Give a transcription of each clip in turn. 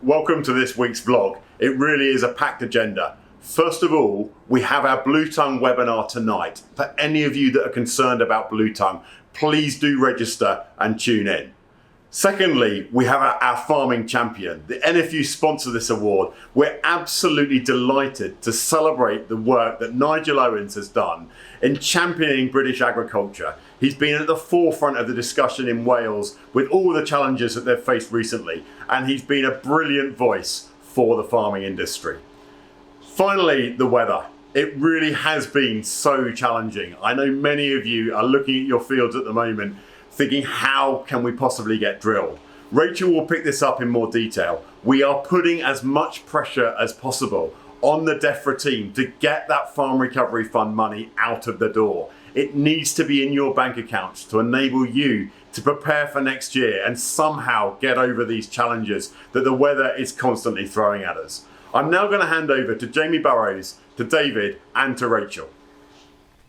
welcome to this week's vlog. It really is a packed agenda. First of all, we have our Blue Tongue webinar tonight. For any of you that are concerned about Blue Tongue, please do register and tune in. Secondly, we have our farming champion. The NFU sponsor this award. We're absolutely delighted to celebrate the work that Nigel Owens has done in championing British agriculture. He's been at the forefront of the discussion in Wales with all the challenges that they've faced recently, and he's been a brilliant voice for the farming industry. Finally, the weather. It really has been so challenging. I know many of you are looking at your fields at the moment thinking, how can we possibly get drilled? Rachel will pick this up in more detail. We are putting as much pressure as possible on the DEFRA team to get that Farm Recovery Fund money out of the door. It needs to be in your bank accounts to enable you to prepare for next year and somehow get over these challenges that the weather is constantly throwing at us. I'm now going to hand over to Jamie Burrows, to David and to Rachel.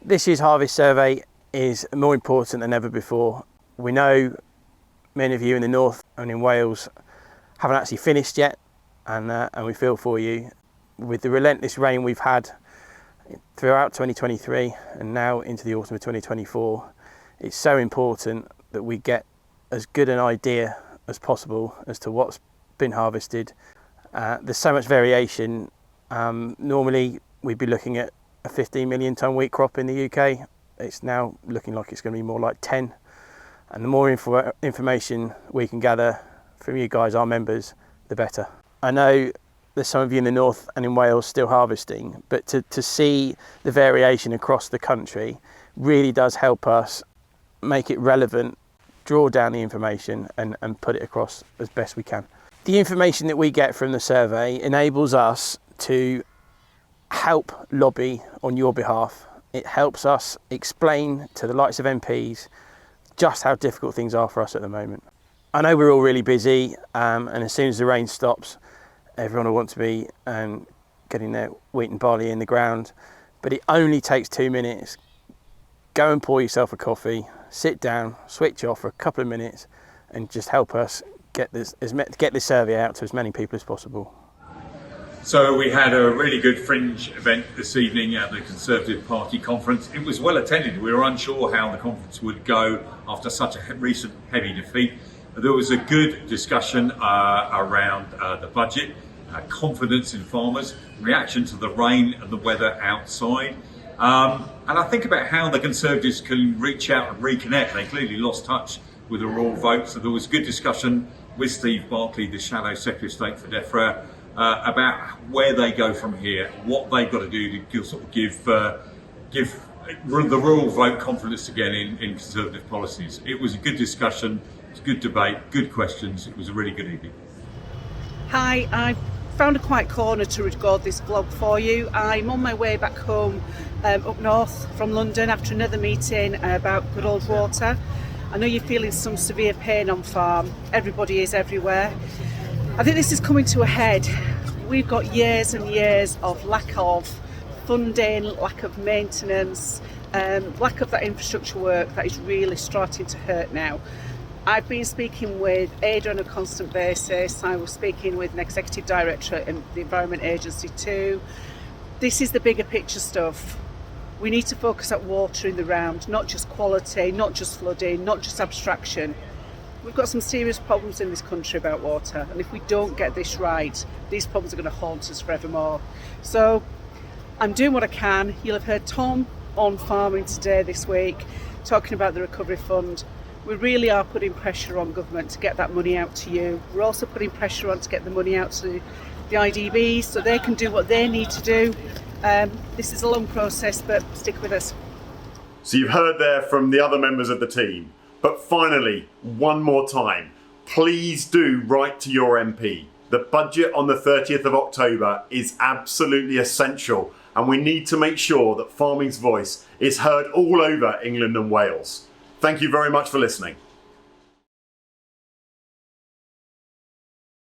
This year's Harvey Survey is more important than ever before. We know many of you in the north and in Wales haven't actually finished yet, and we feel for you. With the relentless rain we've had throughout 2023 and now into the autumn of 2024, it's so important that we get as good an idea as possible as to what's been harvested. There's so much variation. Normally we'd be looking at a 15 million tonne wheat crop in the UK. It's now looking like it's going to be more like 10. And the more information we can gather from you guys, our members, the better. I know there's some of you in the north and in Wales still harvesting, but to see the variation across the country really does help us make it relevant, draw down the information and put it across as best we can. The information that we get from the survey enables us to help lobby on your behalf. It helps us explain to the likes of MPs just how difficult things are for us at the moment. I know we're all really busy, and as soon as the rain stops, everyone will want to be getting their wheat and barley in the ground, but it only takes 2 minutes. Go and pour yourself a coffee, sit down, switch off for a couple of minutes, and just help us get this survey out to as many people as possible. So we had a really good fringe event this evening at the Conservative Party conference. It was well attended. We were unsure how the conference would go after such a recent heavy defeat. There was a good discussion around the budget, confidence in farmers, reaction to the rain and the weather outside. And I think about how the Conservatives can reach out and reconnect. They clearly lost touch with the rural vote. So there was good discussion with Steve Barclay, the Shadow Secretary of State for DEFRA, about where they go from here, what they've got to do to sort of give the rural vote confidence again in Conservative policies. It was a good discussion, it was a good debate, good questions. It was a really good evening. Hi, I found a quiet corner to record this vlog for you. I'm on my way back home up north from London after another meeting about good old water. I know you're feeling some severe pain on farm. Everybody is everywhere. I think this is coming to a head. We've got years and years of lack of funding, lack of maintenance, lack of that infrastructure work that is really starting to hurt now. I've been speaking with ADA on a constant basis. I was speaking with an executive director in the Environment Agency too. This is the bigger picture stuff. We need to focus at water in the round, not just quality, not just flooding, not just abstraction. We've got some serious problems in this country about water, and if we don't get this right, these problems are going to haunt us forevermore. So I'm doing what I can. You'll have heard Tom on farming today this week talking about the recovery fund. We really are putting pressure on government to get that money out to you. We're also putting pressure on to get the money out to the IDBs so they can do what they need to do. This is a long process, but stick with us. So you've heard there from the other members of the team. But finally, one more time, please do write to your MP. The budget on the 30th of October is absolutely essential, and we need to make sure that farming's voice is heard all over England and Wales. Thank you very much for listening.